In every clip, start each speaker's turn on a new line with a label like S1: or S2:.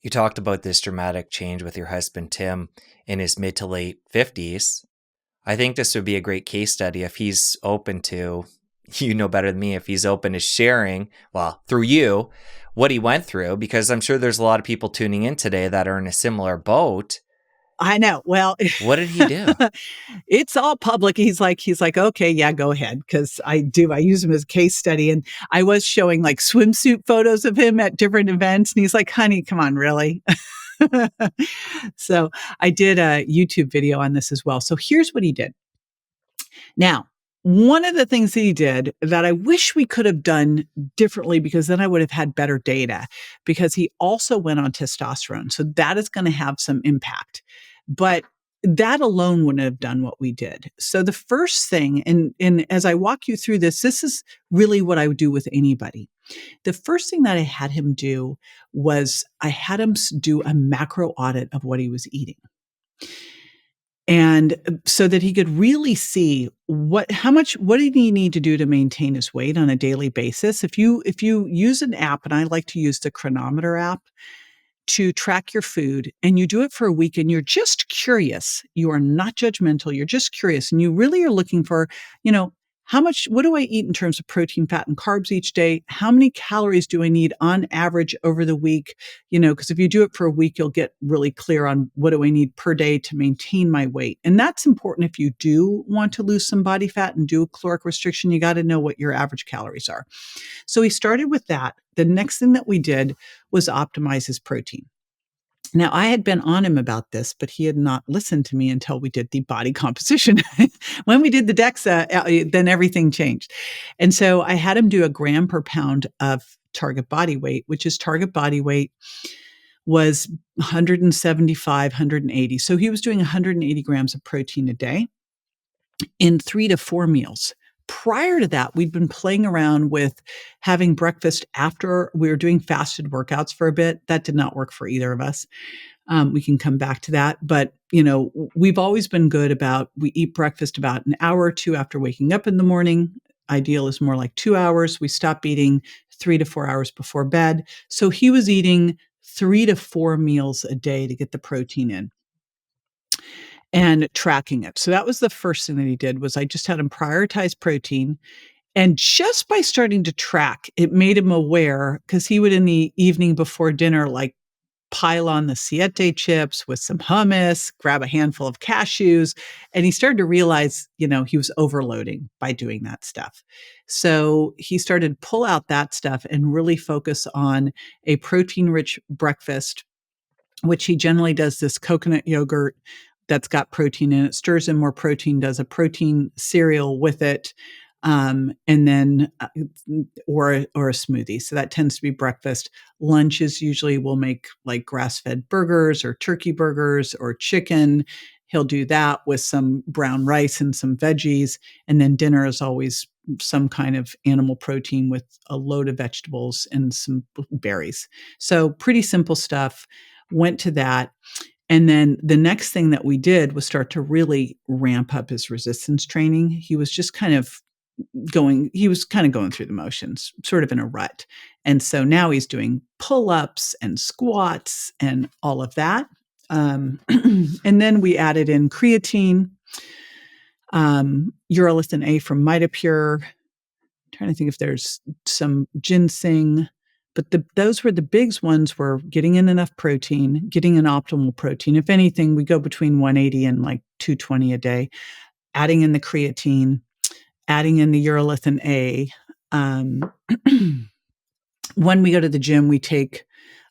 S1: You talked about this dramatic change with your husband, Tim, in his mid to late 50s. I think this would be a great case study if he's open to, you know better than me, if he's open to sharing, well, through you, what he went through, because I'm sure there's a lot of people tuning in today that are in a similar boat.
S2: I know. Well,
S1: what did he do?
S2: It's all public. He's like, okay, yeah, go ahead. Cause I use him as a case study. And I was showing like swimsuit photos of him at different events. And he's like, honey, come on, really? So I did a YouTube video on this as well. So here's what he did. Now, one of the things that he did that I wish we could have done differently, because then I would have had better data, because he also went on testosterone. So that is going to have some impact. But that alone wouldn't have done what we did. So the first thing, and as I walk you through this is really what I would do with anybody. The first thing that I had him do was I had him do a macro audit of what he was eating. And so that he could really see what did he need to do to maintain his weight on a daily basis. If you use an app, and I like to use the Chronometer app to track your food, and you do it for a week, and you're just curious, you are not judgmental, you're just curious, and you really are looking for, what do I eat in terms of protein, fat, and carbs each day? How many calories do I need on average over the week? Because if you do it for a week, you'll get really clear on what do I need per day to maintain my weight. And that's important if you do want to lose some body fat and do a caloric restriction. You got to know what your average calories are. So he started with that. The next thing that we did was optimize his protein. Now, I had been on him about this, but he had not listened to me until we did the body composition. When we did the DEXA, then everything changed. And so I had him do a gram per pound of target body weight, which is target body weight was 175, 180. So he was doing 180 grams of protein a day in 3 to 4 meals. Prior to that, we'd been playing around with having breakfast after we were doing fasted workouts for a bit. That did not work for either of us. We can come back to that. But, we've always been good about, we eat breakfast about an hour or two after waking up in the morning. Ideal is more like 2 hours. We stop eating 3 to 4 hours before bed. So he was eating 3 to 4 meals a day to get the protein in and tracking it. So that was the first thing that he did, was I just had him prioritize protein. And just by starting to track, it made him aware, because he would in the evening before dinner, like pile on the Siete chips with some hummus, grab a handful of cashews. And he started to realize, he was overloading by doing that stuff. So he started to pull out that stuff and really focus on a protein-rich breakfast, which he generally does this coconut yogurt that's got protein in it, stirs in more protein, does a protein cereal with it, and then or a smoothie. So that tends to be breakfast. Lunches usually will make like grass-fed burgers or turkey burgers or chicken. He'll do that with some brown rice and some veggies. And then dinner is always some kind of animal protein with a load of vegetables and some berries. So pretty simple stuff. Went to that. And then the next thing that we did was start to really ramp up his resistance training. He was just kind of going through the motions, sort of in a rut. And so now he's doing pull-ups and squats and all of that. And then we added in creatine, urolithin A from Mitopure. I'm trying to think if there's some ginseng. But those were the big ones, were getting in enough protein, getting an optimal protein. If anything, we go between 180 and like 220 a day, adding in the creatine, adding in the urolithin A. When we go to the gym, we take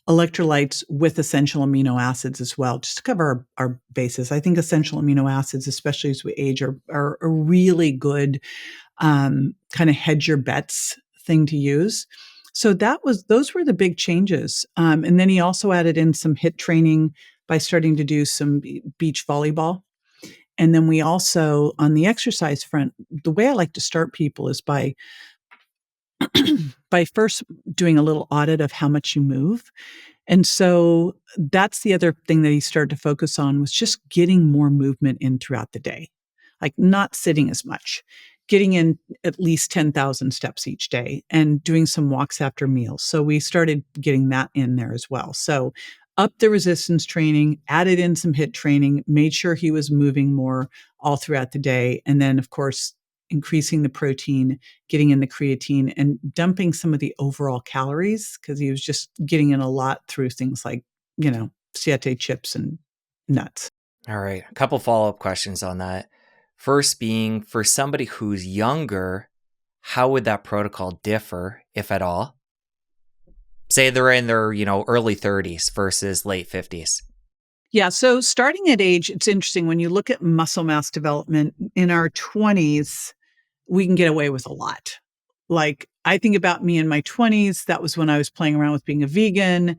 S2: electrolytes with essential amino acids as well, just to cover our bases. I think essential amino acids, especially as we age, are a really good kind of hedge your bets thing to use. So those were the big changes. And then he also added in some HIIT training by starting to do some beach volleyball. And then we also, on the exercise front, the way I like to start people is by first doing a little audit of how much you move. And so that's the other thing that he started to focus on, was just getting more movement in throughout the day, like not sitting as much, getting in at least 10,000 steps each day and doing some walks after meals. So we started getting that in there as well. So upped the resistance training, added in some HIIT training, made sure he was moving more all throughout the day. And then, of course, increasing the protein, getting in the creatine, and dumping some of the overall calories because he was just getting in a lot through things like, Siete chips and nuts.
S1: All right. A couple follow-up questions on that. First being, for somebody who's younger, how would that protocol differ, if at all? Say they're in their, early 30s versus late 50s.
S2: Yeah. So starting at age, it's interesting when you look at muscle mass development in our 20s, we can get away with a lot. Like I think about me in my 20s, that was when I was playing around with being a vegan,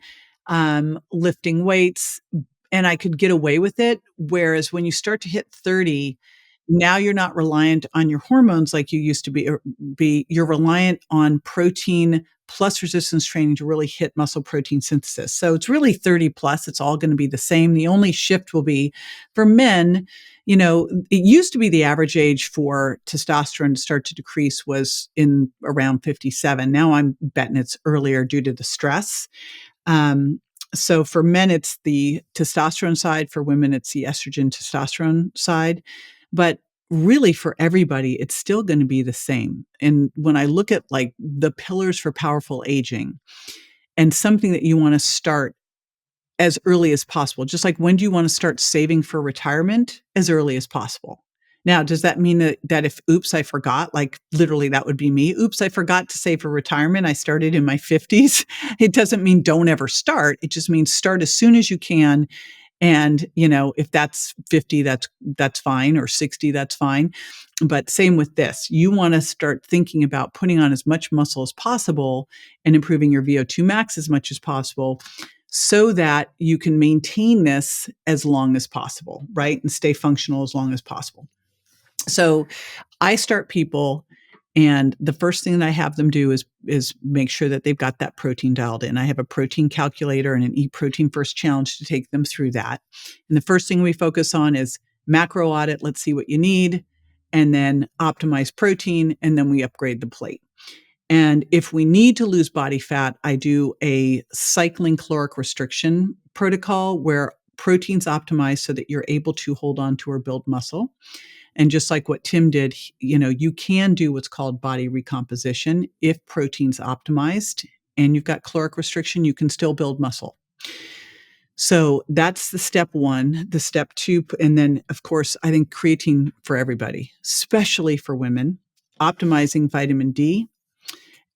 S2: lifting weights, and I could get away with it. Whereas when you start to hit 30, now you're not reliant on your hormones like you used to be. You're reliant on protein plus resistance training to really hit muscle protein synthesis. So it's really 30 plus. It's all going to be the same. The only shift will be for men. It used to be the average age for testosterone to start to decrease was in around 57. Now I'm betting it's earlier due to the stress. So for men, it's the testosterone side. For women, it's the estrogen testosterone side. But really for everybody, it's still going to be the same. And when I look at like the pillars for powerful aging and something that you want to start as early as possible, just like when do you want to start saving for retirement? As early as possible. Now, does that mean that if, oops, I forgot, like literally that would be me. Oops, I forgot to save for retirement. I started in my 50s. It doesn't mean don't ever start. It just means start as soon as you can. And, if that's 50, that's fine, or 60, that's fine. But same with this. You want to start thinking about putting on as much muscle as possible and improving your VO2 max as much as possible so that you can maintain this as long as possible, right? And stay functional as long as possible. So I start people, and the first thing that I have them do is make sure that they've got that protein dialed in. I have a protein calculator and an Eat Protein First challenge to take them through that. And the first thing we focus on is macro audit. Let's see what you need, and then optimize protein, and then we upgrade the plate. And if we need to lose body fat, I do a cycling caloric restriction protocol where protein's optimized so that you're able to hold on to or build muscle. And just like what Tim did, you can do what's called body recomposition if protein's optimized and you've got caloric restriction, you can still build muscle. So that's the step one. The step two, and then of course, I think creatine for everybody, especially for women, optimizing vitamin D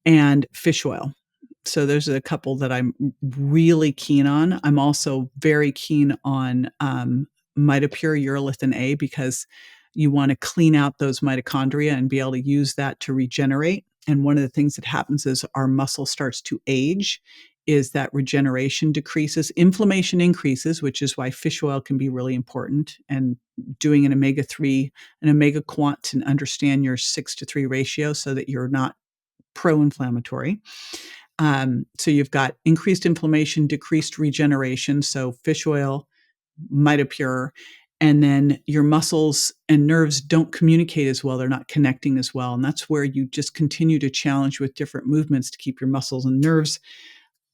S2: and fish oil. So those are a couple that I'm really keen on. I'm also very keen on mitopure urolithin A because you want to clean out those mitochondria and be able to use that to regenerate. And one of the things that happens is our muscle starts to age, is that regeneration decreases, inflammation increases, which is why fish oil can be really important. And doing an omega-3, an omega quant to understand your 6:3 ratio so that you're not pro-inflammatory. So you've got increased inflammation, decreased regeneration. So fish oil, mitopure, and then your muscles and nerves don't communicate as well. They're not connecting as well. And that's where you just continue to challenge with different movements to keep your muscles and nerves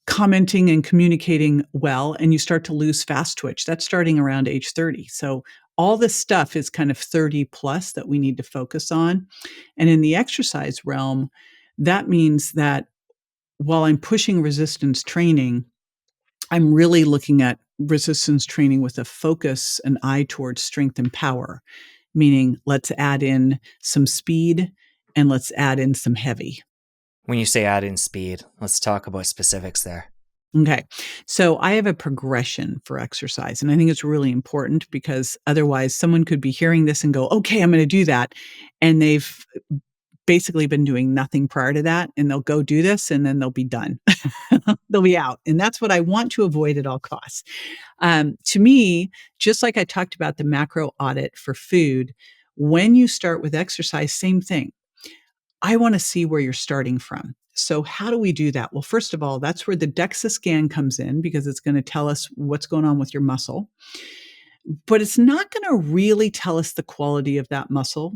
S2: commenting and communicating well. And you start to lose fast twitch. That's starting around age 30. So all this stuff is kind of 30 plus that we need to focus on. And in the exercise realm, that means that while I'm pushing resistance training, I'm really looking at resistance training with a focus, an eye towards strength and power, meaning let's add in some speed and let's add in some heavy.
S1: When you say add in speed, let's talk about specifics there.
S2: Okay. So I have a progression for exercise, and I think it's really important because otherwise someone could be hearing this and go, okay, I'm going to do that. And they've basically been doing nothing prior to that, and they'll go do this and then they'll be done. They'll be out. And that's what I want to avoid at all costs. To me, just like I talked about the macro audit for food, when you start with exercise, same thing. I want to see where you're starting from. So how do we do that? Well, first of all, that's where the DEXA scan comes in because it's going to tell us what's going on with your muscle. But it's not going to really tell us the quality of that muscle.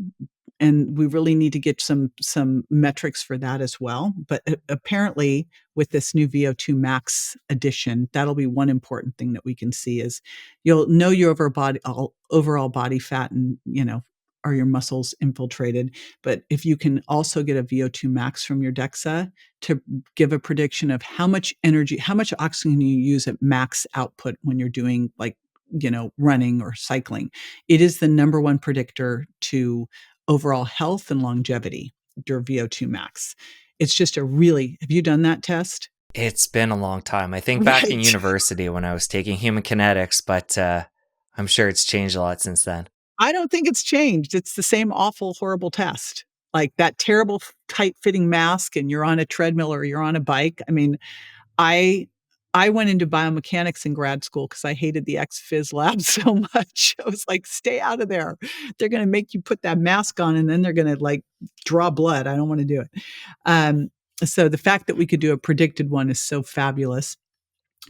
S2: and we really need to get some metrics for that as well. But apparently, with this new VO2 Max edition, that'll be one important thing that we can see is you'll know your overall body fat, and are your muscles infiltrated. But if you can also get a VO2 Max from your DEXA to give a prediction of how much energy, how much oxygen you use at max output when you're doing like running or cycling, it is the number one predictor to overall health and longevity, your VO2 max. It's just have you done that test?
S1: It's been a long time. I think back in
S2: Right.
S1: university when I was taking human kinetics, but I'm sure it's changed a lot since then.
S2: I don't think it's changed. It's the same awful, horrible test. Like that terrible tight fitting mask and you're on a treadmill or you're on a bike. I mean, I I went into biomechanics in grad school because I hated the ex-phys lab so much. I was like, "Stay out of there. They're gonna make you put that mask on, and then they're gonna, like, draw blood. I don't wanna do it." Um, so the fact that we could do a predicted one is so fabulous.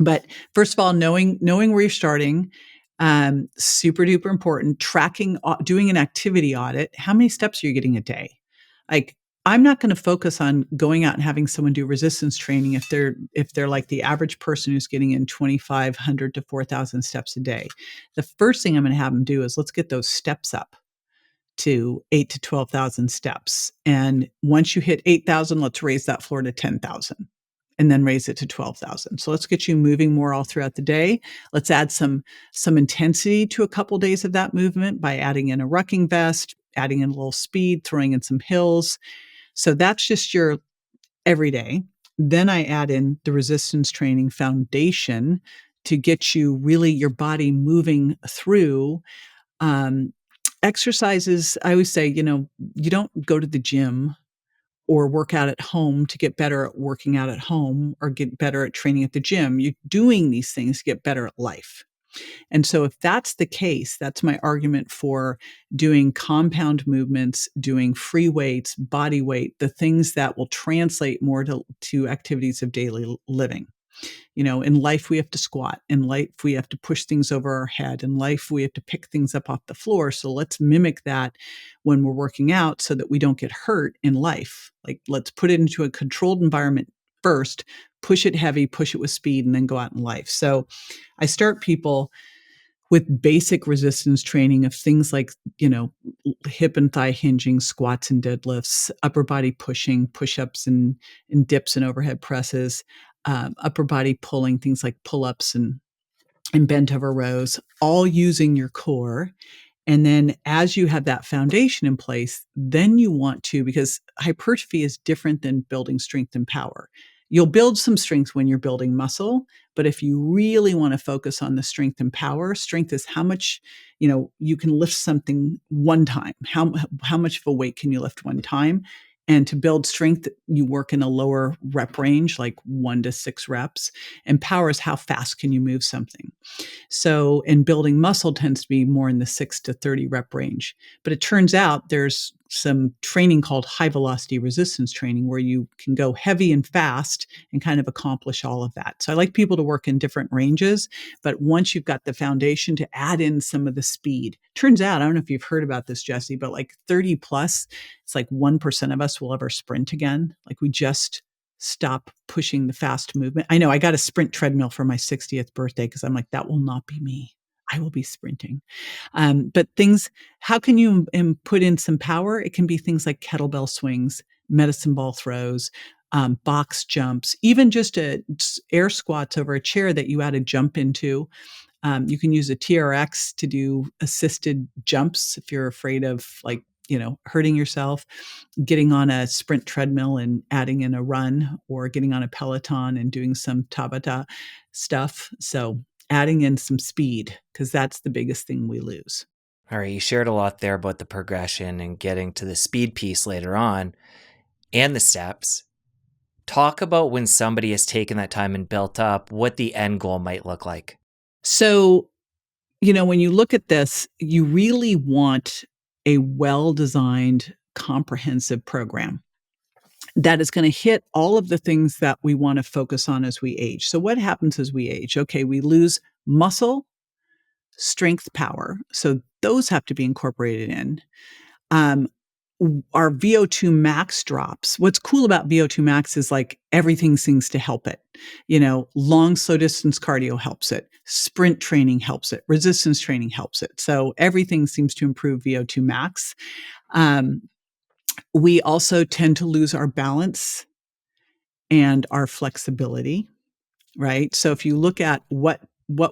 S2: But first of all, knowing where you're starting, super duper important. Tracking, doing an activity audit. How many steps are you getting a day? Like, I'm not going to focus on going out and having someone do resistance training if they're like the average person who's getting in 2,500 to 4,000 steps a day. The first thing I'm going to have them do is let's get those steps up to 8 to 12,000 steps. And once you hit 8,000, let's raise that floor to 10,000 and then raise it to 12,000. So let's get you moving more all throughout the day. Let's add some intensity to a couple days of that movement by adding in a rucking vest, adding in a little speed, throwing in some hills. So that's just your everyday. Then I add in the resistance training foundation to get you really your body moving through exercises. I always say, you don't go to the gym or work out at home to get better at working out at home or get better at training at the gym. You're doing these things to get better at life. And so if that's the case, that's my argument for doing compound movements, doing free weights, body weight, the things that will translate more to activities of daily living. In life, we have to squat. In life, we have to push things over our head. In life, we have to pick things up off the floor. So let's mimic that when we're working out so that we don't get hurt in life. Like, let's put it into a controlled environment first, push it heavy, push it with speed, and then go out in life. So I start people with basic resistance training of things like, hip and thigh hinging, squats and deadlifts, upper body pushing, push-ups and dips and overhead presses, upper body pulling, things like pull-ups and bent over rows, all using your core. And then as you have that foundation in place, then you want to, because hypertrophy is different than building strength and power. You'll build some strength when you're building muscle, but if you really want to focus on the strength and power, strength is how much, you can lift something one time. How much of a weight can you lift one time? And to build strength, you work in a lower rep range, like 1 to 6 reps. And power is how fast can you move something. So, in building muscle tends to be more in the 6 to 30 rep range. But it turns out there's some training called high velocity resistance training where you can go heavy and fast and kind of accomplish all of that. So I like people to work in different ranges, but once you've got the foundation, to add in some of the speed. Turns out, I don't know if you've heard about this, Jesse, but like 30 plus, it's like 1% of us will ever sprint again. Like, we just stop pushing the fast movement. I know I got a sprint treadmill for my 60th birthday because I'm like, that will not be me. I will be sprinting. But things, how can you put in some power? It can be things like kettlebell swings, medicine ball throws, box jumps, even just air squats over a chair that you add a jump into. You can use a TRX to do assisted jumps if you're afraid of, like, hurting yourself, getting on a sprint treadmill and adding in a run, or getting on a Peloton and doing some Tabata stuff. So adding in some speed, because that's the biggest thing we lose.
S1: All right, you shared a lot there about the progression and getting to the speed piece later on and the steps. Talk about when somebody has taken that time and built up, what the end goal might look like.
S2: So, when you look at this, you really want a well-designed, comprehensive program that is going to hit all of the things that we want to focus on as we age. So what happens as we age? Okay, we lose muscle, strength, power. So those have to be incorporated in. Um, our VO2 max drops. What's cool about VO2 max is like everything seems to help it. Long, slow distance cardio helps it. Sprint training helps it. Resistance training helps it. So everything seems to improve VO2 max. Um, we also tend to lose our balance and our flexibility, right? So if you look at what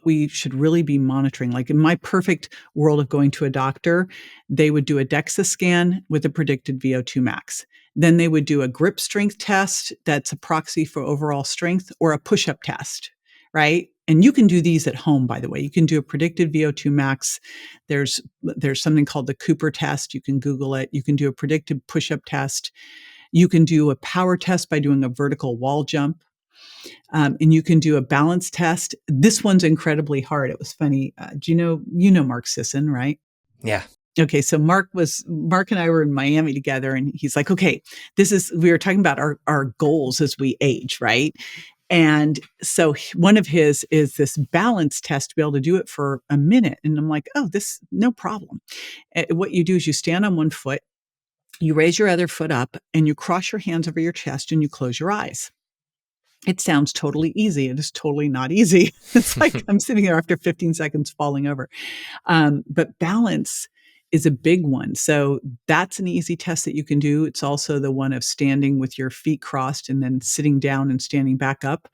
S2: we should really be monitoring, like in my perfect world of going to a doctor, they would do a DEXA scan with a predicted VO2 max. Then they would do a grip strength test that's a proxy for overall strength, or a push-up test, right? And you can do these at home, by the way. You can do a predicted VO2 max. There's something called the Cooper test. You can Google it. You can do a predicted push-up test. You can do a power test by doing a vertical wall jump. And you can do a balance test. This one's incredibly hard. It was funny. Do you know Mark Sisson, right?
S1: Yeah.
S2: Okay. So Mark and I were in Miami together, and he's like, okay, we were talking about our goals as we age, right? And so one of his is this balance test to be able to do it for a minute. And I'm like, oh, no problem. What you do is you stand on one foot, you raise your other foot up, and you cross your hands over your chest, and you close your eyes. It sounds totally easy. It is totally not easy. It's like I'm sitting there after 15 seconds falling over. But balance is a big one. So that's an easy test that you can do. It's also the one of standing with your feet crossed and then sitting down and standing back up.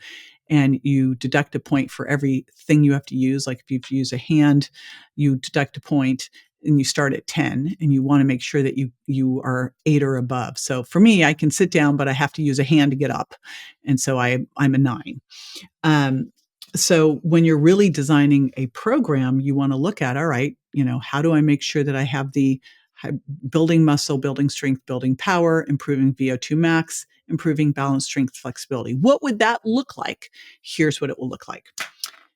S2: And you deduct a point for everything you have to use. Like if you have to use a hand, you deduct a point, and you start at 10, and you want to make sure that you are 8 or above. So for me, I can sit down, but I have to use a hand to get up. And so I'm a 9. So when you're really designing a program, you want to look at, all right, how do I make sure that I have building muscle, building strength, building power, improving VO2 max, improving balance, strength, flexibility? What would that look like? Here's what it will look like.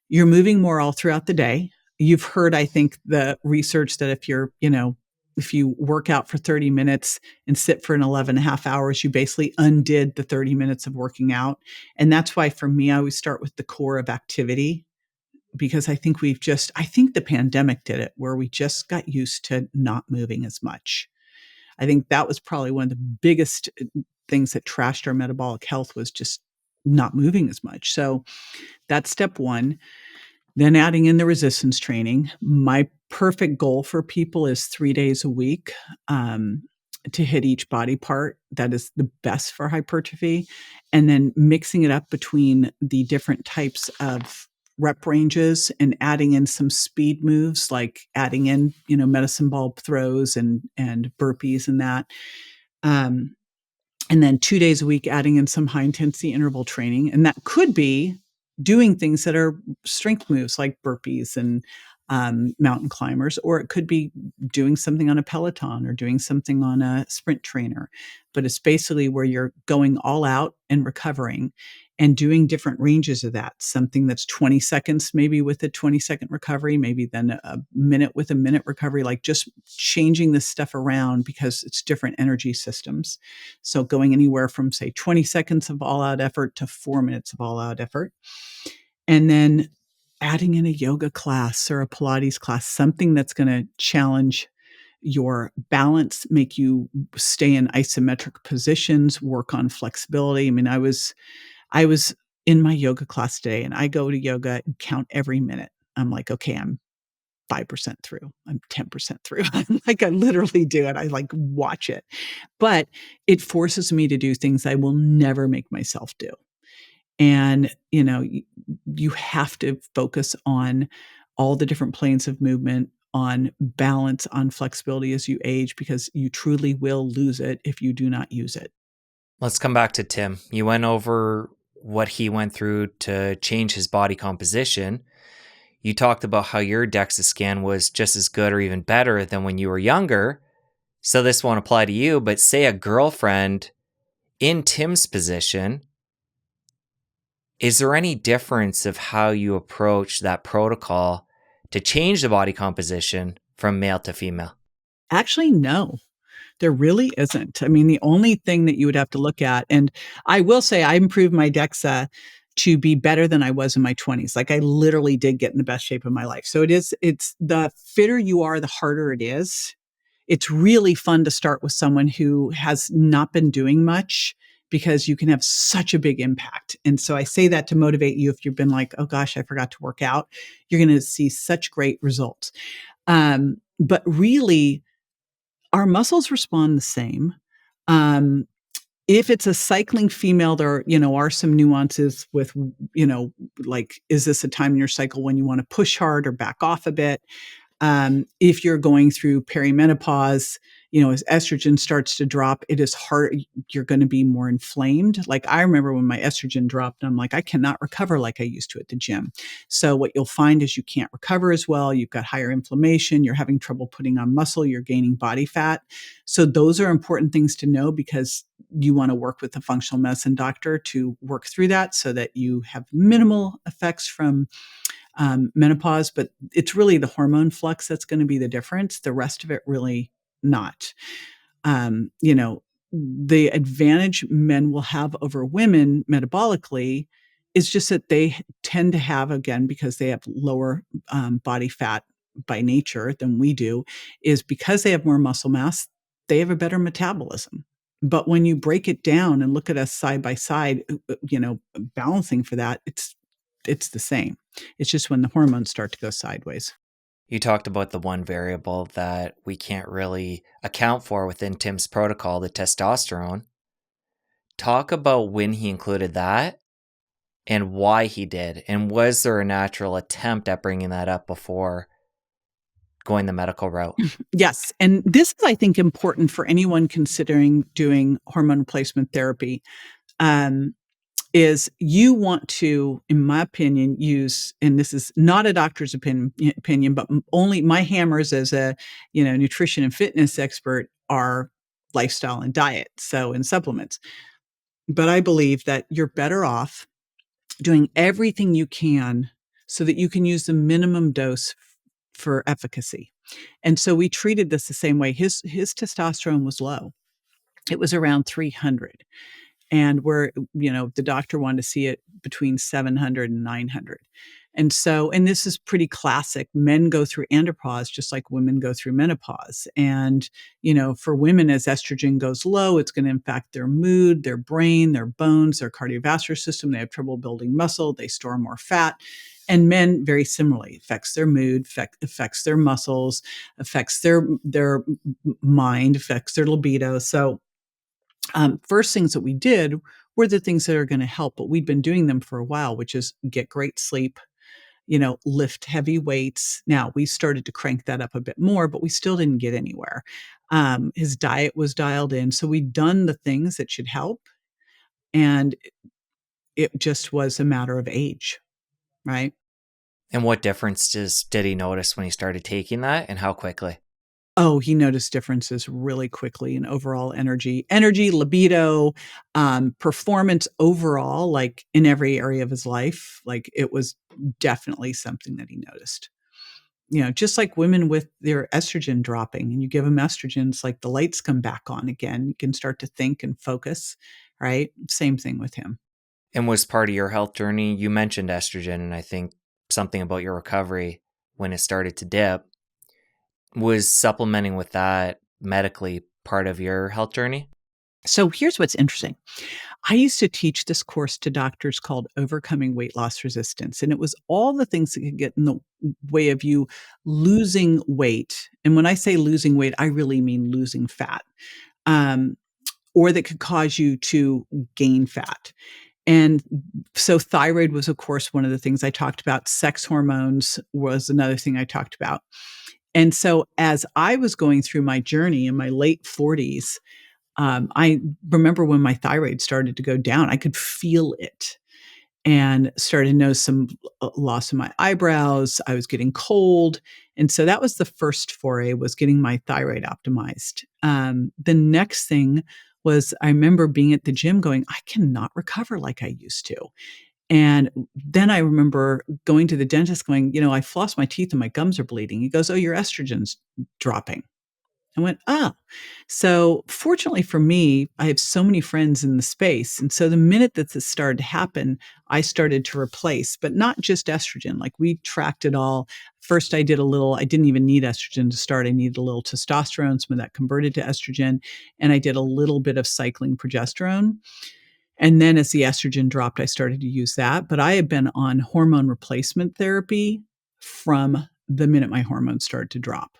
S2: You're moving more all throughout the day. You've heard, I think, the research that if you work out for 30 minutes and sit for 11 and a half hours, you basically undid the 30 minutes of working out. And that's why for me, I always start with the core of activity, because I think the pandemic did it, where we just got used to not moving as much. I think that was probably one of the biggest things that trashed our metabolic health, was just not moving as much. So that's step one. Then adding in the resistance training. My perfect goal for people is 3 days a week to hit each body part. That is the best for hypertrophy. And then mixing it up between the different types of rep ranges and adding in some speed moves, like adding in, medicine ball throws and burpees and that. And then 2 days a week, adding in some high intensity interval training. And that could be doing things that are strength moves like burpees and mountain climbers, or it could be doing something on a Peloton or doing something on a sprint trainer. But it's basically where you're going all out and recovering and doing different ranges of that. Something that's 20 seconds, maybe with a 20-second recovery, maybe then a minute with a minute recovery, like just changing this stuff around because it's different energy systems. So going anywhere from, say, 20 seconds of all out effort to 4 minutes of all out effort. And then adding in a yoga class or a Pilates class, something that's going to challenge your balance, make you stay in isometric positions, work on flexibility. I mean, I was in my yoga class today, and I go to yoga and count every minute. I'm like, okay, I'm 5% through. I'm 10% through. I'm like, I literally do it. I like watch it, but it forces me to do things I will never make myself do. And, you have to focus on all the different planes of movement, on balance, on flexibility as you age, because you truly will lose it if you do not use it.
S1: Let's come back to Tim. You went over what he went through to change his body composition. You talked about how your DEXA scan was just as good or even better than when you were younger. So this won't apply to you, but say a girlfriend in Tim's position, is there any difference of how you approach that protocol to change the body composition from male to female?
S2: Actually, no. There really isn't. I mean, the only thing that you would have to look at, and I will say I improved my DEXA to be better than I was in my 20s. Like I literally did get in the best shape of my life. So it's the fitter you are, the harder it is. it's really fun to start with someone who has not been doing much because you can have such a big impact. And so I say that to motivate you. If you've been like, oh gosh, I forgot to work out, you're going to see such great results. But really, our muscles respond the same. Um, if it's a cycling female, there, are some nuances with, like, is this a time in your cycle when you want to push hard or back off a bit? If you're going through perimenopause, as estrogen starts to drop, it is hard. You're going to be more inflamed. Like I remember when my estrogen dropped, I'm like, I cannot recover like I used to at the gym. So what you'll find is you can't recover as well. You've got higher inflammation. You're having trouble putting on muscle. You're gaining body fat. So those are important things to know because you want to work with a functional medicine doctor to work through that so that you have minimal effects from menopause, but it's really the hormone flux that's going to be the difference. The rest of it really not. Um, you know, the advantage men will have over women metabolically is just that they tend to have, again, because they have lower body fat by nature than we do, is because they have more muscle mass, they have a better metabolism. But when you break it down and look at us side by side, balancing for that, it's the same. It's just when the hormones start to go sideways.
S1: You talked about the one variable that we can't really account for within Tim's protocol, the testosterone. Talk about when he included that and why he did. And was there a natural attempt at bringing that up before going the medical route?
S2: Yes. And this is, I think, important for anyone considering doing hormone replacement therapy. Is you want to, in my opinion, use, and this is not a doctor's opinion, but only my hammers as a, nutrition and fitness expert are lifestyle and diet. So, in supplements. But I believe that you're better off doing everything you can so that you can use the minimum dose for efficacy. And so we treated this the same way. His testosterone was low. It was around 300. And where, the doctor wanted to see it between 700 and 900. And so, and this is pretty classic. Men go through andropause just like women go through menopause. And, for women, as estrogen goes low, it's going to impact their mood, their brain, their bones, their cardiovascular system. They have trouble building muscle. They store more fat. And men, very similarly, affects their mood, affects their muscles, affects their mind, affects their libido. So, first things that we did were the things that are going to help, but we'd been doing them for a while, which is get great sleep, lift heavy weights. Now we started to crank that up a bit more, but we still didn't get anywhere. His diet was dialed in. So we'd done the things that should help. And it just was a matter of age, right?
S1: And what differences did he notice when he started taking that and how quickly?
S2: Oh, he noticed differences really quickly in overall energy, libido, performance overall, like in every area of his life. Like it was definitely something that he noticed. Just like women with their estrogen dropping and you give them estrogen, it's like the lights come back on again. You can start to think and focus, right? Same thing with him.
S1: And was part of your health journey, you mentioned estrogen, and I think something about your recovery when it started to dip. Was supplementing with that medically part of your health journey?
S2: So here's what's interesting. I used to teach this course to doctors called Overcoming Weight Loss Resistance. And it was all the things that could get in the way of you losing weight. And when I say losing weight, I really mean losing fat, um, or that could cause you to gain fat. And so thyroid was, of course, one of the things I talked about. Sex hormones was another thing I talked about. And so as I was going through my journey in my late 40s, I remember when my thyroid started to go down, I could feel it and started to notice some loss in my eyebrows. I was getting cold. And so that was the first foray, was getting my thyroid optimized. The next thing was I remember being at the gym going, I cannot recover like I used to. And then I remember going to the dentist going, I floss my teeth and my gums are bleeding. He goes, oh, your estrogen's dropping. I went, oh. So fortunately for me, I have so many friends in the space. And so the minute that this started to happen, I started to replace, but not just estrogen. Like we tracked it all. First, I didn't even need estrogen to start. I needed a little testosterone, some of that converted to estrogen. And I did a little bit of cycling progesterone. And then as the estrogen dropped, I started to use that. But I had been on hormone replacement therapy from the minute my hormones started to drop.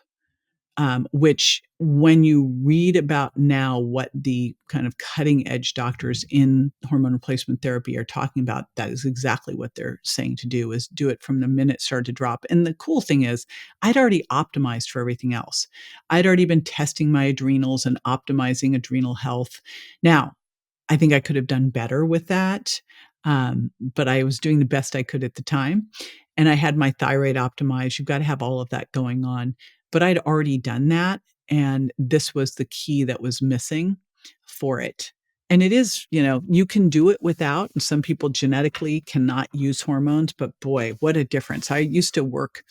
S2: Which when you read about now what the kind of cutting edge doctors in hormone replacement therapy are talking about, that is exactly what they're saying to do, is do it from the minute it started to drop. And the cool thing is I'd already optimized for everything else. I'd already been testing my adrenals and optimizing adrenal health. Now, I think I could have done better with that. But I was doing the best I could at the time. And I had my thyroid optimized. You've got to have all of that going on. But I'd already done that. And this was the key that was missing for it. And it is, you can do it without. And some people genetically cannot use hormones, but boy, what a difference. I used to work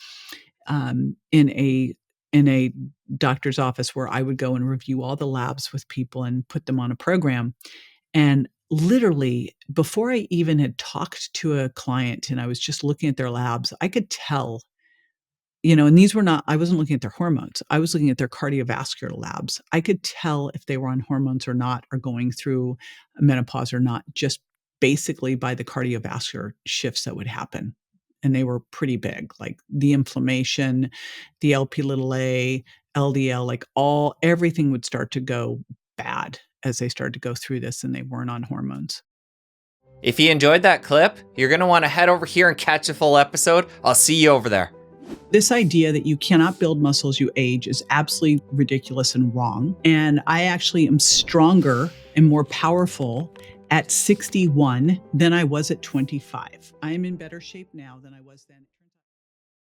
S2: in a doctor's office where I would go and review all the labs with people and put them on a program. And literally, before I even had talked to a client and I was just looking at their labs, I could tell, and I wasn't looking at their hormones. I was looking at their cardiovascular labs. I could tell if they were on hormones or not, or going through menopause or not, just basically by the cardiovascular shifts that would happen. And they were pretty big, like the inflammation, the LP little a, LDL, everything would start to go bad as they started to go through this and they weren't on hormones.
S1: If you enjoyed that clip, you're going to want to head over here and catch a full episode. I'll see you over there.
S2: This idea that you cannot build muscle as you age is absolutely ridiculous and wrong. And I actually am stronger and more powerful at 61 than I was at 25. I am in better shape now than I was then.